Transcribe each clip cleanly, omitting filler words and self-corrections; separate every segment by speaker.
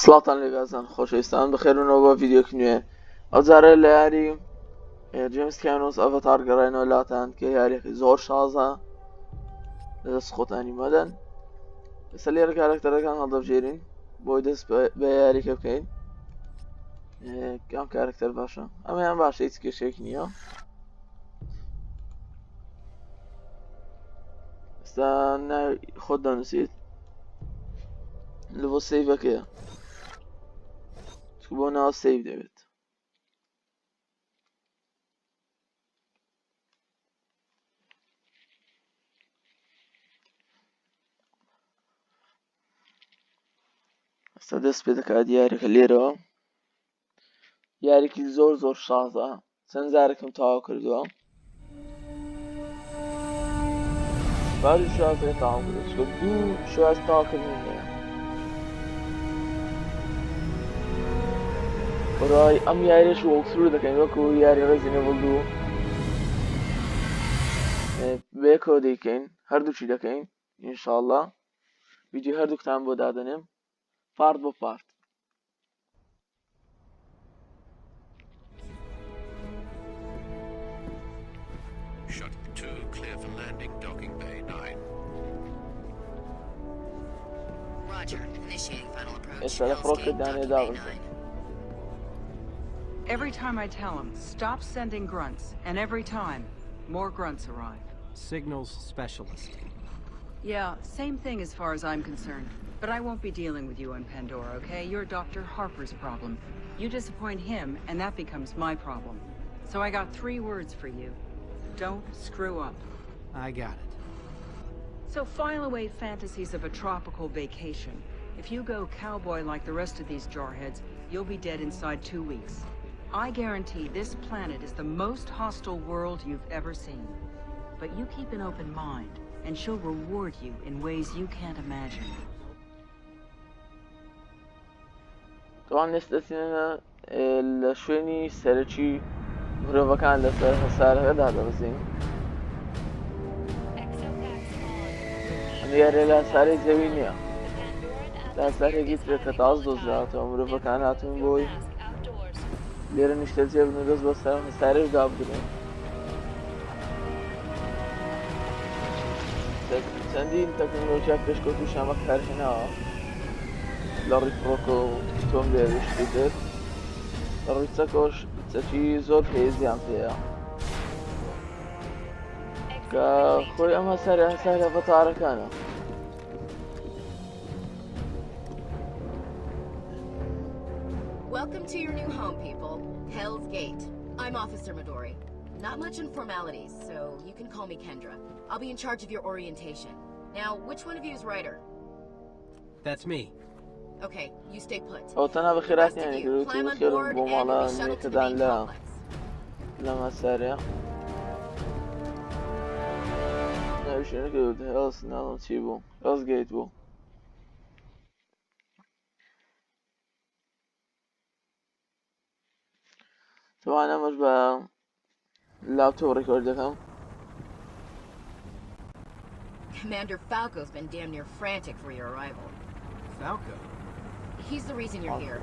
Speaker 1: سڵاتان لێبازان خۆشەویستان بەخێرونەوە بە ڤیدیۆکی نوێ ئەوجارە لە یاری جیمس کیانۆس ئەڤەتار گەڕاینەوە لاتان کە یاریەکی زۆر شازە لەدەست خۆتانی مەدەن. ئێستا لێرە کارەکتەرەکان هەڵدەبژێرین بۆی دەست بە یاریەکە بکەین. کام کارەکتەر باشە؟ ئەمەیان باشە، هیچ کێشەیەکی نییە. ئێستا ناوی خۆت دەنووسیت لە بۆ سەیڤەکەیە، بۆ ناو سەیڤ دەبێت. ئێستا دەست پێ دەکات یاریەکە لێرەوە. یاریکی زۆر زۆر شازە، چەند جارێکم تەواو کردووە. باری شازەکە تەواو کردووە، چکە دوو شواز تەواوکردنی هەیە. بەڕای ئەم یاریش وەڵسور دەکەین وەکو یاری ڕێزینەڤڵ 2 بەیەکەوە دەیکەین، هەردووچی دەکەین ئینشاءڵڵا. ڤیدیۆ هەردووکتان بۆ دادەنێم پارت بۆ پارت. ئێستا لە فڕۆکردانێ دابزن.
Speaker 2: Every time I tell him, stop sending grunts, and every time, more grunts arrive.
Speaker 3: Signals specialist.
Speaker 2: Yeah, same thing as far as I'm concerned. But I won't be dealing with you on Pandora, okay? You're Dr. Harper's problem. You disappoint him, and that becomes my problem. So I got 3 words for you. Don't screw up.
Speaker 3: I got it.
Speaker 2: So file away fantasies of a tropical vacation. If you go cowboy like the rest of these jarheads, you'll be dead inside 2 weeks. I guarantee this planet is the most hostile world you've ever seen. But you keep an open mind, and she'll reward you in ways you can't imagine.
Speaker 1: طبعا نستثنى الشويني سرچی مرۆڤەکان لەسەر هەسارەکەدا دەبزین. ئەم یاریە لە هەسارەی زەوی نییە، لە هەسارێکی ترە کە تاز دۆزراتەوە. مرۆڤەکان هاتوون بۆی لێرە نیشتە جێبن و دەست بە سەر هەسارەش دابدرێن. چەندین تەکنۆلۆژیا پێشکەوتووشیان بەکارهێناوە لە ڕووی فڕۆکە و تۆم لێویشتی کرد. لە ڕووی چەکۆش چەکی زۆر هێزیان پێەیە کە خۆی ئەم هەسارە ئەڤەتارەکانە.
Speaker 4: Welcome to your new home, people. Hell's Gate. I'm Officer Midori. Not much in formalities, so you can call me Kendra. I'll be in charge of your orientation. Now, which one of you is Ryder?
Speaker 3: That's me.
Speaker 4: Okay, you stay put.
Speaker 1: ئەو تەنها بەخێرات
Speaker 4: The rest of
Speaker 1: یانی
Speaker 4: you,
Speaker 1: کردوتی
Speaker 4: climb on
Speaker 1: بخێرم
Speaker 4: board
Speaker 1: بۆ
Speaker 4: and
Speaker 1: ماڵە
Speaker 4: be shuttled to the
Speaker 1: نێتەدان
Speaker 4: main
Speaker 1: لە
Speaker 4: complex.
Speaker 1: لەم هەسارەیە. ناویشێنە کردوت هێڵس، ناڵم چی بوو، هێڵس گەیت بوو. طبعا ئەمەش بە لاپتۆپ ڕێکۆرد دەکەم.
Speaker 4: Commander Falco's been damn near frantic for your arrival.
Speaker 3: Falco?
Speaker 4: He's the reason you're here,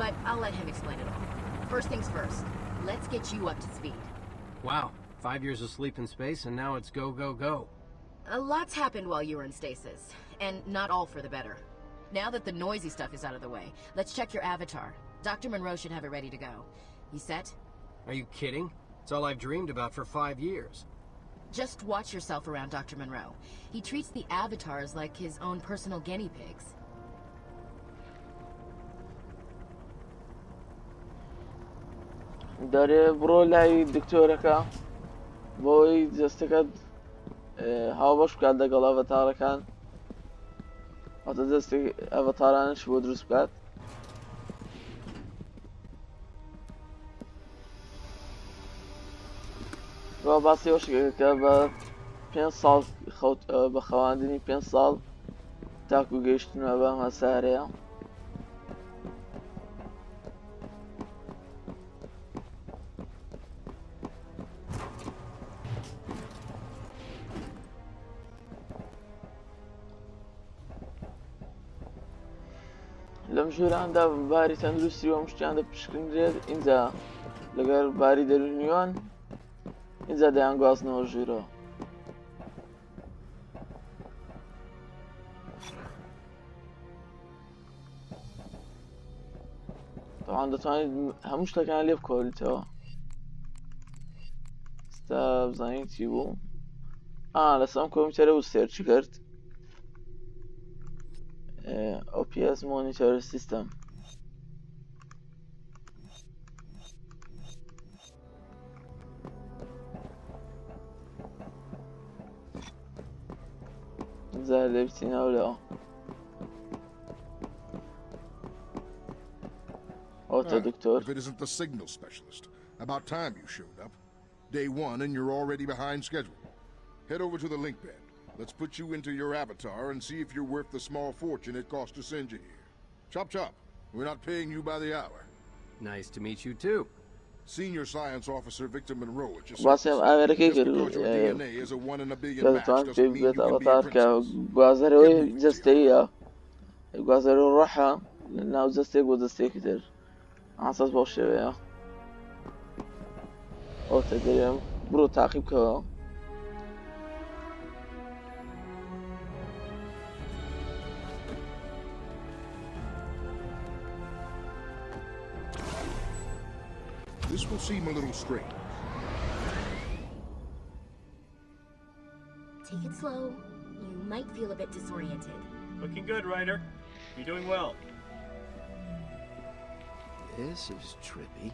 Speaker 4: but I'll let him explain it all. First things first, let's get you up to speed.
Speaker 3: Wow, 5 years of sleep in space and now it's go, go, go.
Speaker 4: A lot's happened while you were in stasis, and not all for the better. Now that the noisy stuff is out of the way, let's check your avatar. Dr. Monroe should have it ready to go. You set?
Speaker 3: Are you kidding? It's all I've dreamed about for 5 years.
Speaker 4: Just watch yourself around Dr. Monroe. He treats the avatars like his own personal guinea pigs.
Speaker 1: دەرێ بڕۆ لای دکتۆرەکە بۆی جەستەکەت هاوبەش بکات لەگەڵ ئەڤەتارەکان، واتە جەستی ئەڤەتارانش بۆ دروست بکات. با باسی ئەوشکە بە 5 ساڵ بە خەواندنی 5 ساڵ تاکو گەیشتنەوە بەم هەسارەیە. لەم ژووراندا باری تەندروستی و مشتیان دەپشکنرێت اینجا لەگەر باری دەرونیوان اینجا دەیانگوازنەوە ژوورەوە. طبعا دەتوانیت هەموو شتەکان لێ بکۆڵیتەوە. ستا بزانین چی بوو؟ لەسەم کۆمپیوتەرە و سێرچی کرد. OPS Monitor System. زال لبسين أو لا؟ دكتور.
Speaker 5: If it isn't the signal specialist, about time you showed up. Day 1 and you're already behind schedule. Head over to the link pad. Let's put you into your avatar and see if you're worth the small fortune it cost to send you here. Chop chop. We're not paying you by the hour.
Speaker 3: Nice to meet you too.
Speaker 5: Senior Science Officer Victor Monroe at your
Speaker 1: service.
Speaker 5: Just because your DNA is a 1 in a billion match doesn't mean you can be a princess.
Speaker 1: Guazaroy Justeia. Guazaro Raha. Now Justek was the secretary. Answers Boshevia. Otagrium. Brutakiko.
Speaker 5: This will seem a little strange.
Speaker 4: Take it slow. You might feel a bit disoriented.
Speaker 6: Looking good, Ryder. You're doing well.
Speaker 3: This is trippy.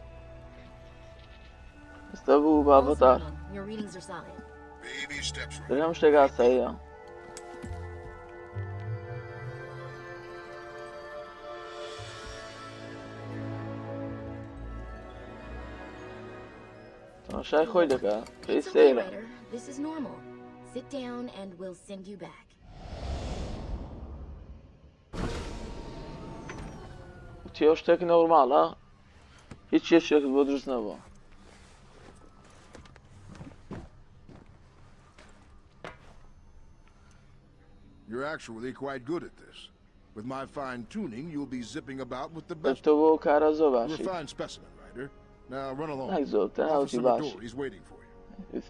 Speaker 1: Avatar.
Speaker 4: Your readings are solid.
Speaker 5: Baby steps.
Speaker 1: Vamos chegar a sair.
Speaker 4: It's okay, Ryder. This is normal. Sit down and we'll send you back.
Speaker 1: Tioştek normal ha. Hiç yaşayık bu durusuna bu.
Speaker 5: You're actually quite good at this. With my fine tuning, you'll be zipping about with the best.
Speaker 1: You're
Speaker 5: a fine specimen, Ryder. Now run along.
Speaker 1: Officer
Speaker 5: Midori is waiting for you.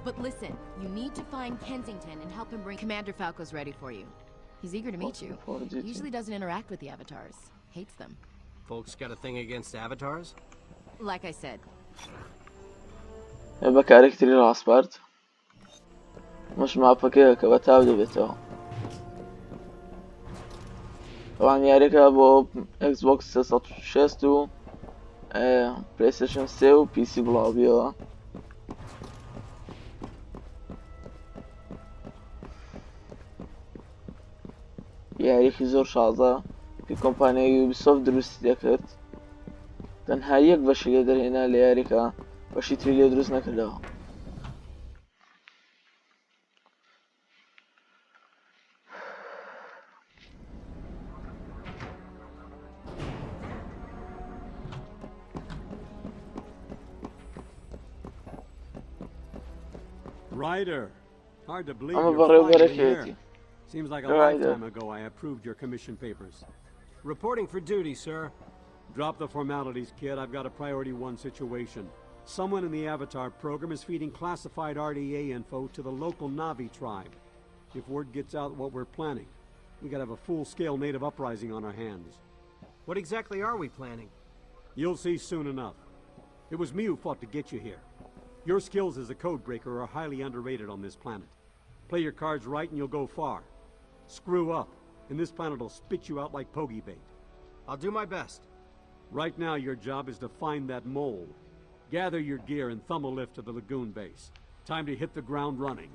Speaker 4: But listen, you need to find Kensington and help him bring Commander Falco's ready for you. He's eager to meet you. He usually doesn't interact with the avatars. Hates them.
Speaker 3: Folks got a thing against avatars?
Speaker 4: Like I said.
Speaker 1: بكاركتري راسبارت مش معبكة كبتاودي بتو طبعا ياريكا بو اكس بوكس 360 بلاي ستيشن 3 و بي سي بلابيو یاریەکی زۆر شازە کە کۆمپانیای یوبیسۆفت دروستی دەکرد تەنها یەک بەشی لێ دەرهێنا لە یاریەکە بەشی تری لێ دروست نەکردەوە.
Speaker 7: Ryder, hard to believe you're finally here. Seems like a lifetime ago I approved your commission papers.
Speaker 3: Reporting for duty, sir.
Speaker 7: Drop the formalities, kid. I've got a priority 1 situation. Someone in the Avatar program is feeding classified RDA info to the local Na'vi tribe. If word gets out what we're planning, we gotta have a full-scale native uprising on our hands.
Speaker 3: What exactly are we planning?
Speaker 7: You'll see soon enough. It was me who fought to get you here. Your skills as a codebreaker are highly underrated on this planet. Play your cards right and you'll go far. Screw up, and this planet will spit you out like pogey bait.
Speaker 3: I'll do my best.
Speaker 7: Right now, your job is to find that mole. Gather your gear and thumb a lift to the lagoon base. Time to hit the ground running.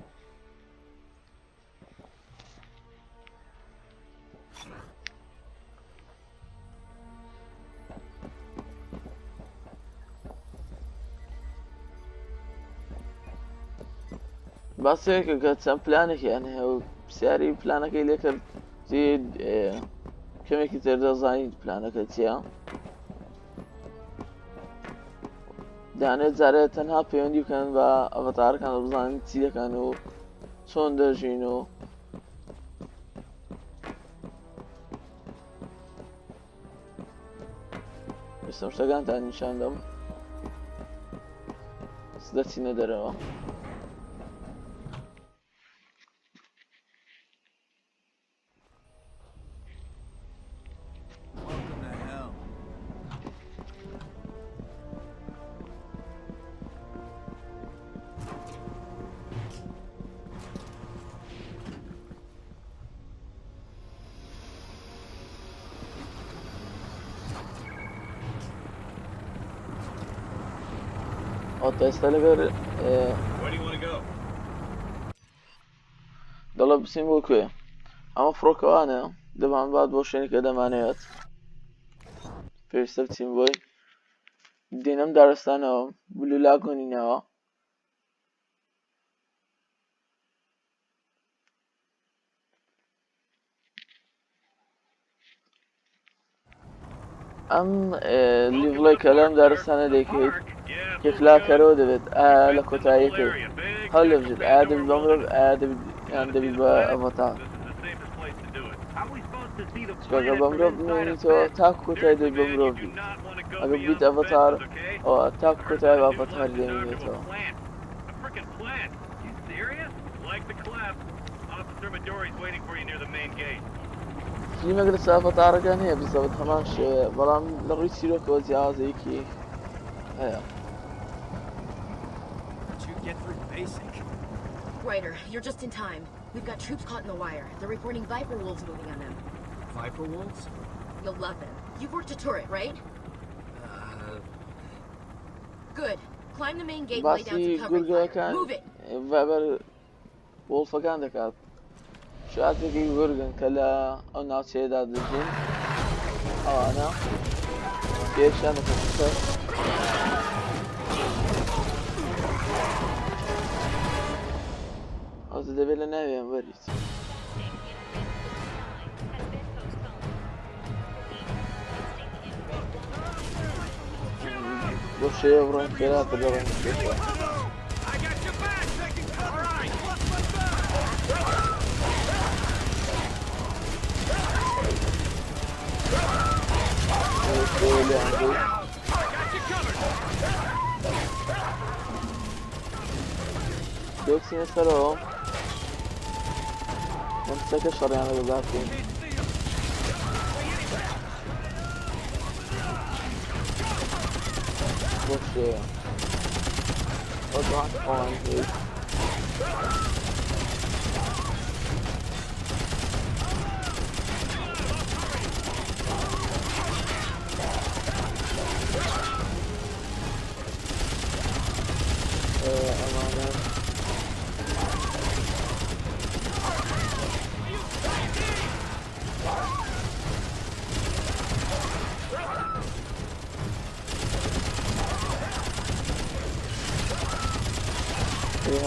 Speaker 1: بس هيك كان بلانك يعني هو بسياري بلانك اللي كان زيد كم كتير دزاين بلانك تيا دەیانێت جارێ تەنها پەیوەندی بکەن بە ئەڤەتارەکان بزانن چی دەکەن و چۆن دەژین و ویستم شتەکانتان نیشان دەم دەچینە دەرەوە. ئۆتۆستە لەبەر دەڵێ بچین بۆ کوێ ئەمە فڕۆکەوانە دەمان بات بۆ شوێنێکە دەمانەوێت پێویستە بچین بۆی دێنەم دارستانەوە بلولا گۆنینەوە ئەم لیڤڵی کە لەم دارستانە دەیکەیت کێکلاکەرەوە دەبێت ئایا لە کۆتاییەکەی هەڵ لێ بژێت ئایا دەبیت بە مرۆڤ ئایا دەبیت بە ئەڤەتار چکەکە بە مرۆڤ بمێنیتەوە تاکو کۆتایی دەبیت بە مرۆڤ بیت ئەگە بیت ئەڤەتار ئەوە تاکو کۆتایی بە ئەڤەتار دێنێتەوە فیلمێک لەسەر ئەڤەتارەکان هەیە بزەوت هەمان شێوەیە بەڵام لە ڕووی چیرۆکەوە جیاوازەیەکی هەیە.
Speaker 4: Ryder, you're just in time. We've got troops caught in the wire. They're reporting Viper wolves moving on them.
Speaker 3: Viper wolves?
Speaker 4: You'll love them. You've worked a turret, right? Good. Climb the main gate and lay down some covering fire. Move it!
Speaker 1: Viper wolfەکان دەکات. شاتێکی گورگن کە لە ئەو ناوچەیەدا دەژین ئەوانە پێشیان دەکەن ئەوزە دەبێت لە ناویان وەریت بۆ شێوە بڕۆین خێراتە دەڕێن پێشەوە دۆکسینە سەرەوە ئەم سەکە شەڕیانە بەداکەین بۆ شێوە ئەو دوان ئەوان هەیە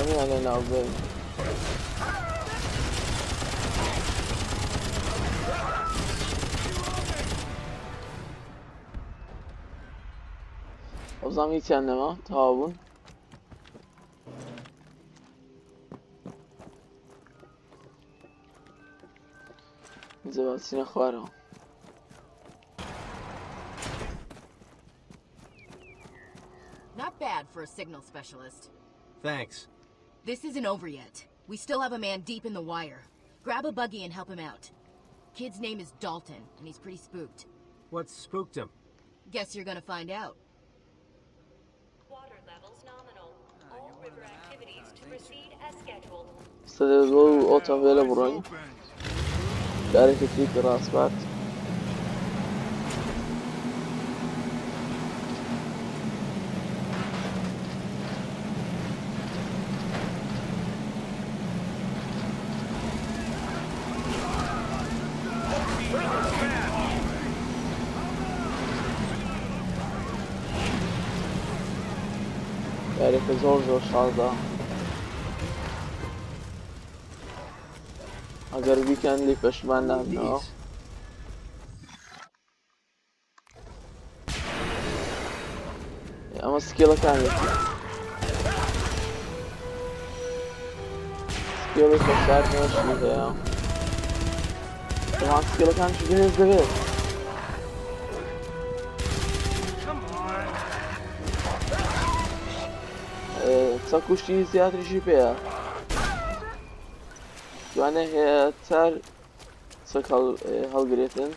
Speaker 1: همین الان نازل o zaman hiç anneme tavun زبالسين خوارهم
Speaker 4: Not bad for a signal specialist.
Speaker 3: Thanks.
Speaker 4: This isn't over yet. We still have a man deep in the wire. Grab a buggy and help him out. Kid's name is Dalton, and he's pretty spooked.
Speaker 3: What spooked him?
Speaker 4: Guess you're gonna find out.
Speaker 8: Water levels nominal. All river activities to proceed as scheduled.
Speaker 1: استدعوا اوتومبيل برون دارك فيك راس بات دارك زور شازده اگر ویکندی پشمان نبینه ئەمە سکێڵەکانێتی سکێڵی خۆشاردنەوەشی هەیە بەڵام سکێڵەکانشی بەهێز دەبێت چەند کوشتی زیاتریشی پێیە دوانێ هەیە چار چەک هەڵگرێتن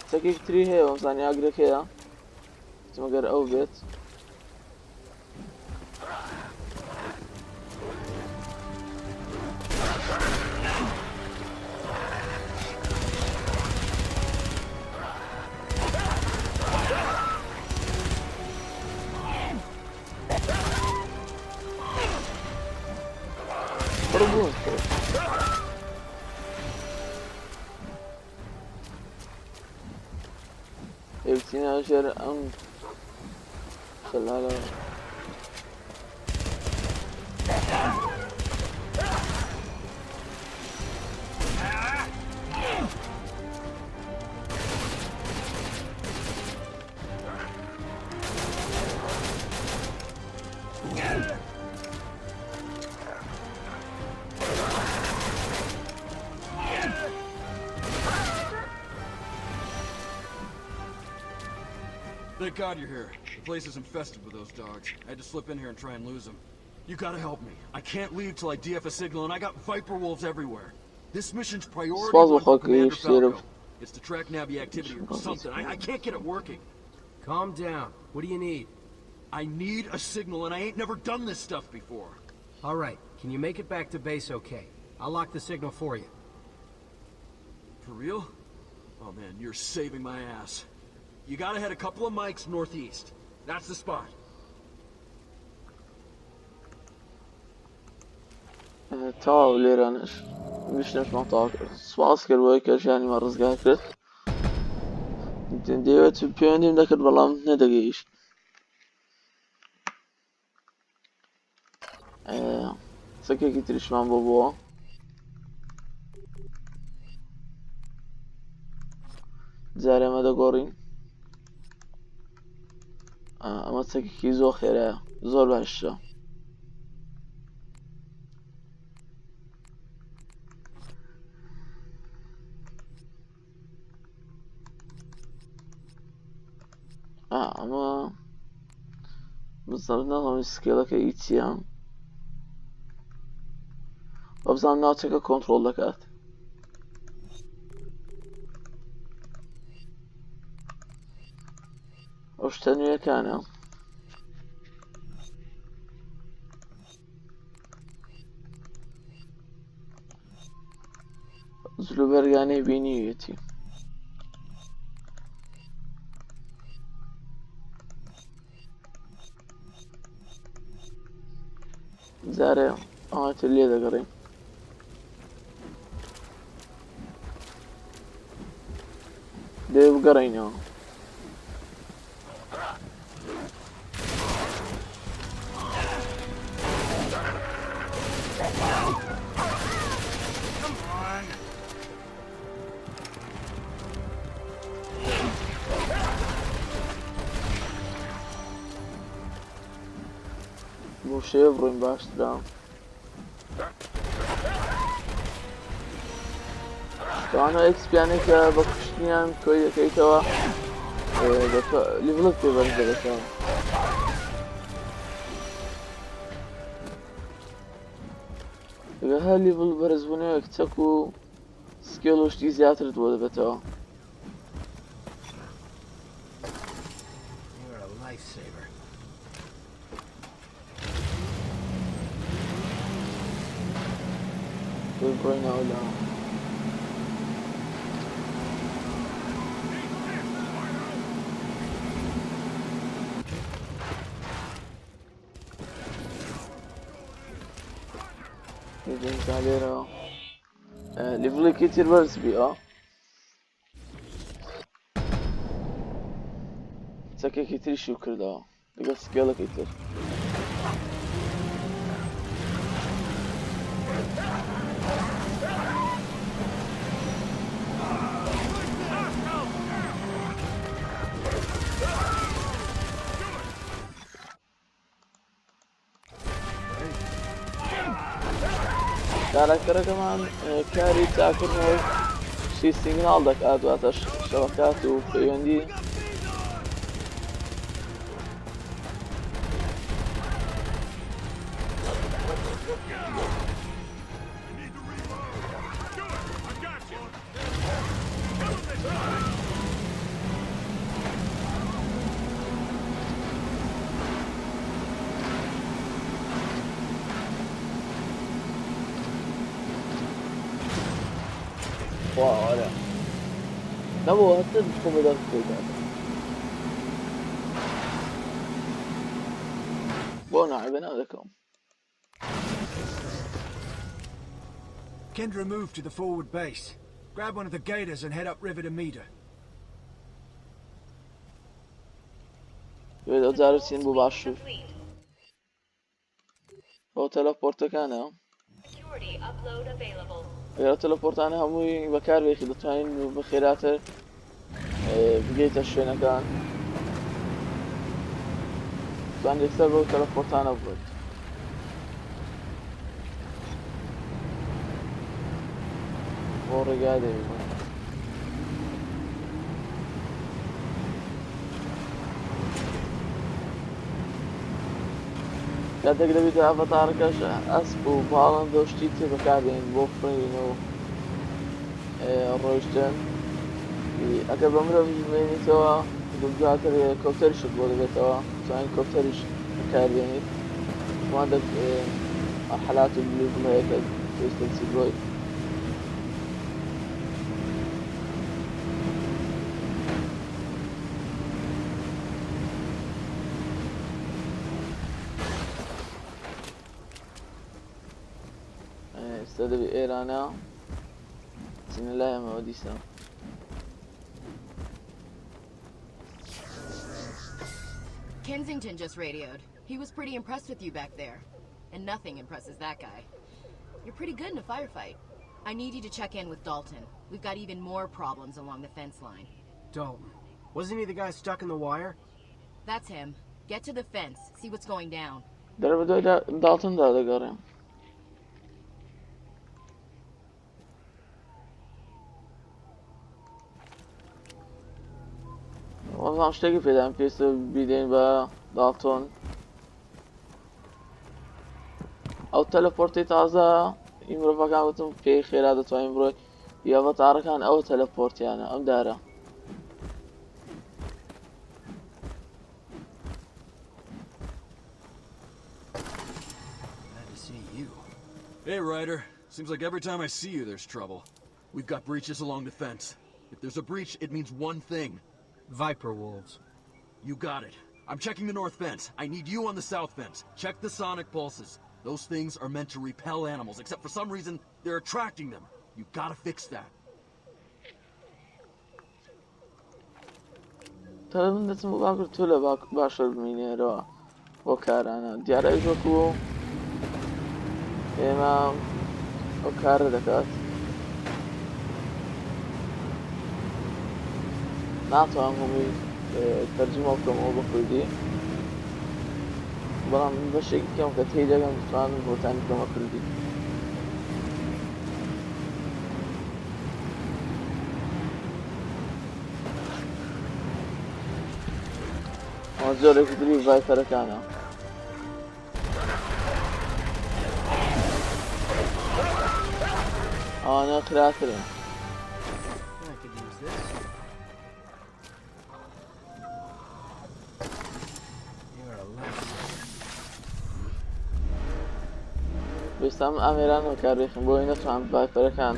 Speaker 1: چەکێک تری هەیە ئەمزانی ئاگرەکەیە مەگەر ئەو بێت يبتينا أجر أم خلالة
Speaker 9: Thank God you're here. The place is infested with those dogs. I had to slip in here and try and lose them. You gotta help me. I can't leave till I DF a signal, and I got viper wolves everywhere. This mission's priority one for Commander Falco. It's to track Navi activity or something. I can't get it working.
Speaker 3: Calm down. What do you need?
Speaker 9: I need a signal, and I ain't never done this stuff before.
Speaker 3: All right. Can you make it back to base okay? I'll lock the signal for you.
Speaker 9: For real? Oh man, you're saving my ass. You gotta head a couple of mics northeast. That's the spot.
Speaker 1: تەواو لێرانش میشنێکمان تاوا کرد سواس کرد بۆی کە ژیانیمان ڕزگار کرد دەیەوێت پەیوەندیم دەکرد بەڵام نەدەگەیشت چەکێکی تریشمان بۆ جارێ ئەمە دەگۆڕین ئەمە چەکێکی زۆر خێرایە زۆر باشە ئەمە بزانم نەڵەمی سکێڵەکە ئیچیە بەبزانم ناوچەکە کۆنتڕۆڵ دەکات ئەو شتە نوێیەکانە جلوبەرگانەی بینیوێتی جارێ ئەوەتر لێ دەگەڕین دێ بگەڕینەوە بۆ شێوە بڕۆین باشترا توانە ئەکسپیانێکە بە کوشتنیان کۆی دەکەیتەوە لیڤڵت پێ بەرز دەبێتەوە هەر لیڤڵ بەرزبوونەوەیەک چەک و سکێڵ و شتی زیاترت بۆ دەبێتەوە بڕۆینە ئەولا لێرەوە لیڤڵێکی تر بەرز بی چەکێکی تریشی و کردەوە لەگەڵ سکێڵەکەی تر کاراکتەرەکەمان کاری چاکردنەوەی شی سیگناڵ دەکات واتە شەبەکات و پەیوەندی آره نبوو هەتا خۆمە دەستکەوتە بۆ ناعیبە نادەکەم.
Speaker 3: Kendra moved to the forward base. Grab one of the gators and head upriver to meet her.
Speaker 1: دوێت ئەو جارە چین بوو باشوور بۆ تەلەپۆرتەکانە ئەگەر تەلەپۆرتانە هەمووی بەکاربێکی دەتوانین بەخێراتر بگەیتە شوێنەکان توان یەکسەر بەو تەلەپۆرتانە بڕێت. بۆ ڕێگا دەوێت کاتێک دەبێت ئاڤاتارەکەش ئەسپ و باڵند و شتی تێ بەکاربێنین بۆ فڕین و ڕۆیشتن ئەگەر بە مرۆڤ بێنیتەوە دواتر کۆپتەریشت بۆ دەبێتەوە توانین کۆپتەریش بەکاربێنیت وان مەرحەلات و بلوڤڵەیەکە پێویستە بچیت بۆی استدبي إيرانا بسم الله يا موديسا.
Speaker 4: Kensington just radioed. He was pretty impressed with you back there. And nothing impresses that guy. You're pretty good in a firefight. I need you to check in with Dalton. We've got even more problems along the fence line.
Speaker 3: Dalton? Wasn't he the guy stuck in the wire?
Speaker 4: That's him. Get to the fence, see what's going down.
Speaker 1: Dalton da وەڵام شتێکی پێدام پێویستە بیدەین بە داڵتۆن ئەو تەلەپۆرتی تازە ئی مرۆڤەکان وتم پێی خێرا دەتوانین بڕۆین ئاڤاتارەکان ئەوە تەلەپۆرتیانە ئەم دارە.
Speaker 9: Hey Ryder, seems like every time I see you there's trouble. We've got breaches along the fence. If there's a breach it means one thing.
Speaker 3: Viper wolves.
Speaker 9: You got it. I'm checking the north fence. I need you on the south fence. Check the sonic pulses. Those things are meant to repel animals, except for some reason they're attracting them. You gotta fix that.
Speaker 1: تەلەفۆن دەچم بۆ باکر تۆ لە باشتر بمینێرەوە بۆ کارانە دیارە وەکو ئێمە ئەو کارە دەکات ناتوانم هەمووی تەرجمە بکەمەوە بە کوردی بەڵام بەشێکی کەم کە تێی دەگەم دەتوانم بۆتانی بکەمە کوردی. ئەمە زۆرێکی دری ڤایپەرەکانە. ئەوانە خراترن. پێویستە ئامێران بەکاربێخین بۆی نەتوان ڤایپەرەکان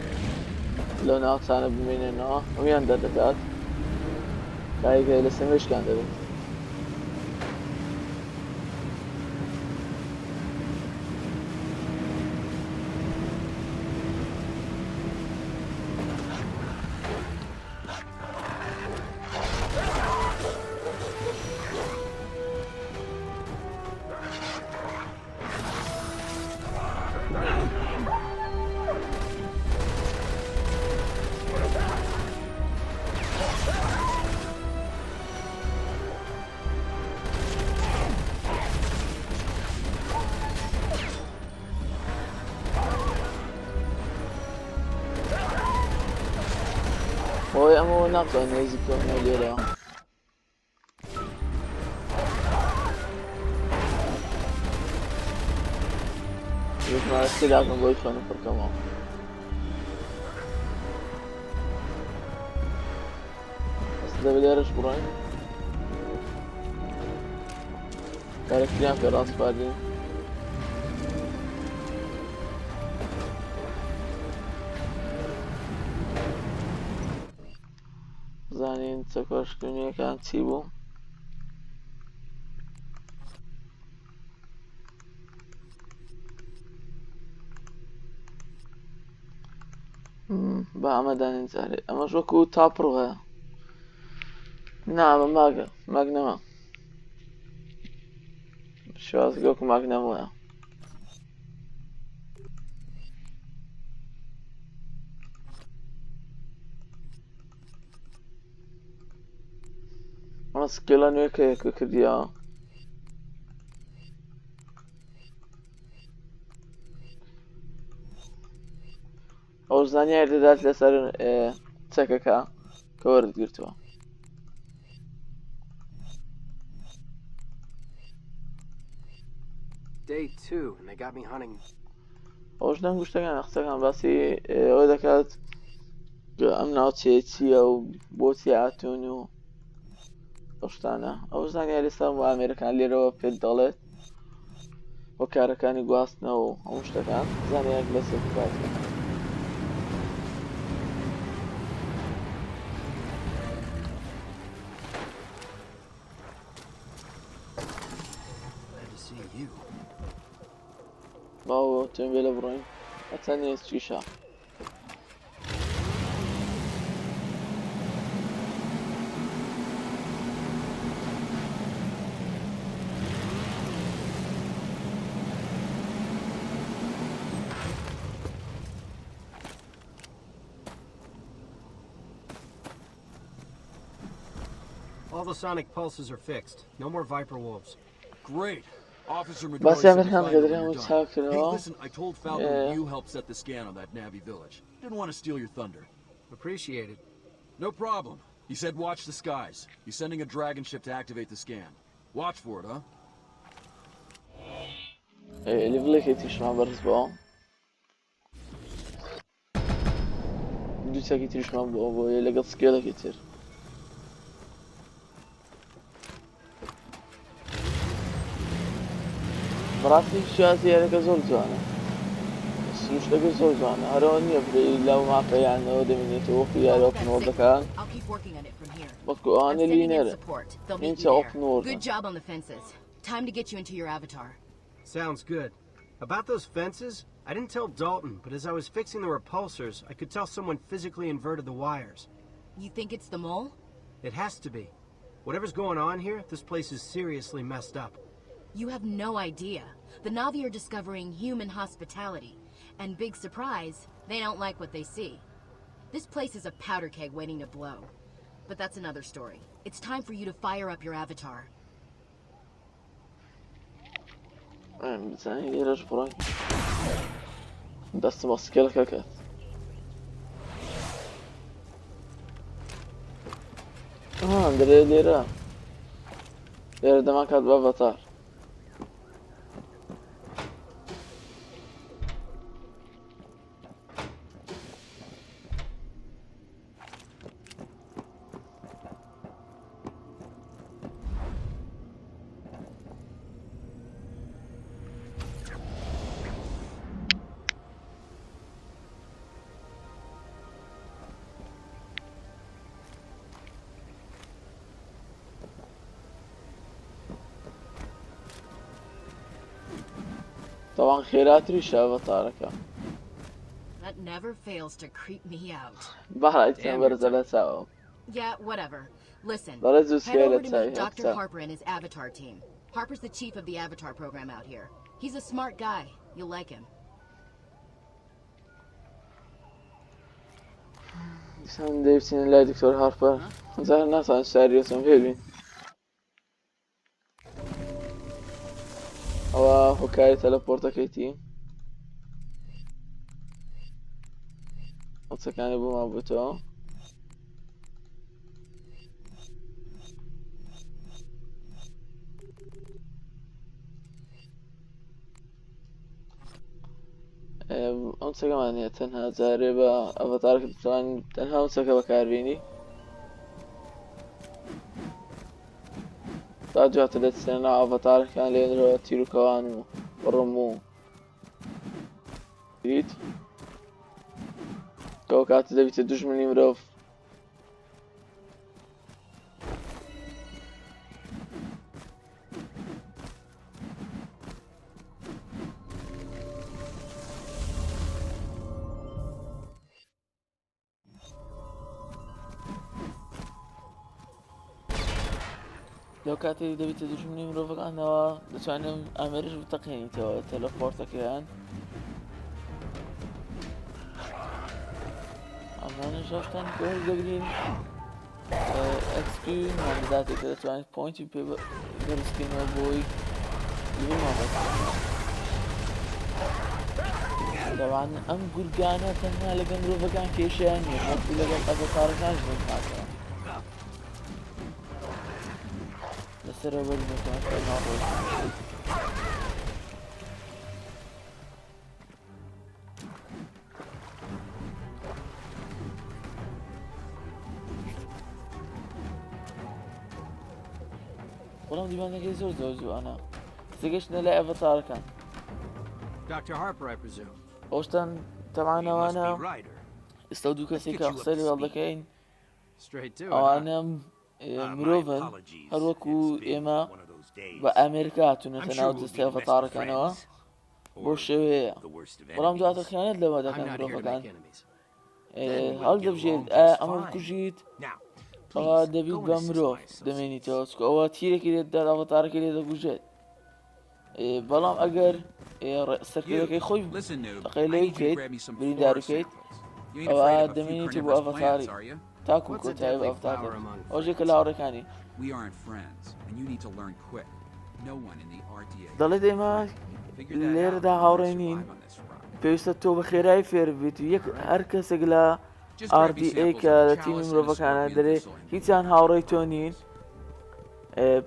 Speaker 1: لەو ناوچانە بمێنێنەوە ئەویان دەردەکات کارێکە لە سێمێشکان دەبێت. ئەوەی ئەمەوە ناتوانێت نێزیکەونەوە لێرە سلاکم بۆی خۆنم پڕکەمەوە دەبێت لێرەش بڕۆین کارێکیان پێ ڕاست پاردین زانین چەکۆشکردنیەکان چی بوو بە ئەمە دانین جارێ ئەمەش وەکو تاپڕغە نا ئەمە ماگە ماگ نەما شوازگە وەکو ماگ نەمووە ئەمە سکێلە نوێکەیە کە کردیەوە ئەو زانیار دەدات لەسەر چەکەکە کە وەرگرتووە
Speaker 3: Day 2, and they got me hunting.
Speaker 1: ئەوش دەنگ گوشتەکان قسەکان باسی ئەوە دەکات کە ئەم ناوچێ چییە و بۆچی هاتوون و ئەو شتانە ئەو زانیار ئێستا بۆ ئامێرەکان لێرەوە پێت دەڵێت بۆ کارەکانی گواستنەوە و هەموو شتەکان زانیار لەسەر بکات باو تۆم بێ لە بڕۆین ئەچەند نێز چیشە
Speaker 3: All the sonic pulses are fixed. No more Viper Wolves.
Speaker 9: Great. Officer Midori
Speaker 1: بس
Speaker 9: said to
Speaker 1: أمريكان
Speaker 9: find out when
Speaker 1: قادرين
Speaker 9: you're done. Hey,
Speaker 1: يتشاكلوا
Speaker 9: listen, I told Falco you helped set the scan on that Navi village. Didn't want to steal your thunder.
Speaker 3: Appreciate it.
Speaker 9: No problem. He said watch the skies. He's sending a dragon ship to activate the scan. Watch for it, huh?
Speaker 1: اللي بلك يتيش مع برزبا دو تاكي تيش مع بابا يلقى سكيلة كتير براسي شازي هذاك زول زوانا سلوش لك زول زوانا هرون يبري لو ما في يعني ودمني توفي على open world كان بقول أنا اللي نرى إنت open world.
Speaker 4: Good job on the fences. Time to get you into your avatar.
Speaker 3: Sounds good. About those fences, I didn't tell Dalton, but as I was fixing the repulsors, I could tell someone physically inverted the wires.
Speaker 4: You think it's the mole?
Speaker 3: It has to be. Whatever's going on here, this place is seriously messed up.
Speaker 4: You have no idea. The Navi are discovering human hospitality. And big surprise, they don't like what they see. This place is a powder keg waiting to blow. But that's another story. It's time for you to fire up your avatar.
Speaker 1: بزنی یه برای دست با سکل که کرد دره لیره دمان کرد با آواتار طبعا خيرات ريشة أفاتارك.
Speaker 4: That never fails to creep me out. Yeah, whatever. Listen, head over to meet Dr. Harper and his Avatar team. Harper's the chief of the Avatar program out here. He's a smart guy. You'll like him.
Speaker 1: Sen de hepsini la Dr. Harper. Zaten nasıl seriyorsun bebin. Ama hikaye teleporta كيتي وتسكاني بو مابوتو ئەم چەکەمانەیە تەنها جارێ بە ئەڤەتارێک دەتوانین تەنها ئەم چەکە بەکاربێنی تا دواتر دەچێنە ئەڤەتارەکان لێنرەوە تیرروکەوان و بڕم و دیت کەەوە کاتە دەبیتە دوژمنی مرۆڤ لەو کاتێک دەبیتە دوژمنی مرۆڤەکانەوە دەتوانم ئامێرش بتەقێنیتەوە تەلەپۆرتەکەیان ئەمانەش ڕفتان گۆڵ دەگرین ئەکسپی مامەداتێک کە دەتوانێت پۆینتی پێ بەرزکەینەوە بۆی دەوان ئەم گورگانە تەنها لەگەڵ مرۆڤەکان کێشیان نیە بەڵکو لەگەڵ ئەڤەتارەکانش بنهاتەوە لەسەرە وەرمەکان ناڕۆی بەڵام دیمانەکەی زۆر جوانە سێگەشتە لای ئەڤەتارەکان
Speaker 3: Dr. Harper, I presume.
Speaker 1: ئەوشتان تەمانەوانە ئێستا دوو کەسێک کە قسەی لەگەڵ دەکەین ئەوانە مرۆڤن هەروەکو ئێمە بە ئەمریکا هاتوونەتە ناو دەستی ئەڤەتارەکانەوە بۆ شێوەیە بەڵام دواتر خیانەت لەوە دەکەن مرۆڤەکان هەڵ دەبژێت ئەمە بکوژیت ئەوە دەبیت بە مرۆڤ دەمێنیتەوە چکە ئەوە تیرێکی لێت دەر ئەڤەتارەکە لێ دەگوژێت بەڵام ئەگەر سەرکردەکەی خۆی تەقەی لێ بکەیت بریندار بکەیت ئەوە دەمێنیتی بۆ ئەڤەتاری تاکو کۆتایی بە ئەڤەتارەکە ئەوژێکە لاوەڕەکانی دەڵێت ئێمە لێرەدا هاوڕێ نین پێویستە تۆ بە خێرایی فێر بێت و یەک هەر کەسێک لە RDA کە لە تیمی مرۆڤەکانە دەرێ هیچیان هاوڕێی تۆ نین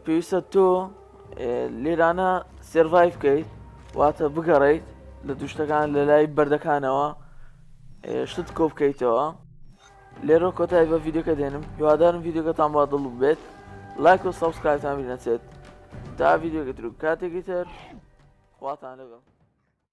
Speaker 1: پێویستە تۆ لێرانە سێڤایڤ بکەیت واتە بگەڕیت لە دوشتەکان لە لای بەردەکانەوە شت کۆ بکەیتەوە لێرە کۆتایی بە ڤیددیۆکە دێنم هیوادارم ڤیددیۆکەتان با دڵ بێت لایک و سەبسکرایبتان بینەچێت تا ڤیددیۆکە تر کاتێکی تر خواتان لەگەڵ